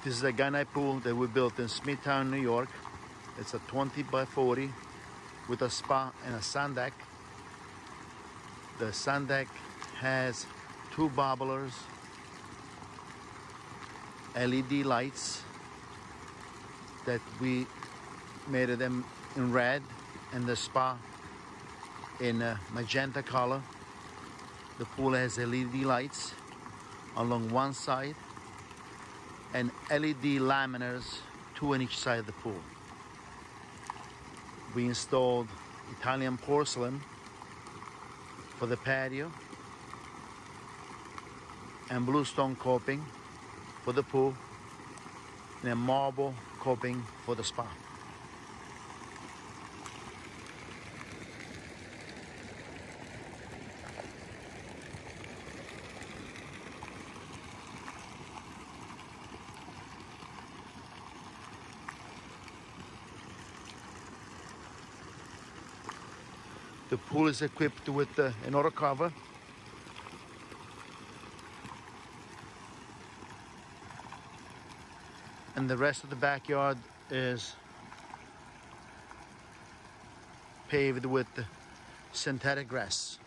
This is a gunite pool that we built in Smithtown, New York. It's a 20 by 40 with a spa and a sun deck. The sun deck has 2 bobblers, LED lights that we made them in red, and the spa in a magenta color. The pool has LED lights along one side and LED laminators, 2 on each side of the pool. We installed Italian porcelain for the patio and bluestone coping for the pool and a marble coping for the spa. The pool is equipped with an auto cover, and the rest of the backyard is paved with synthetic grass.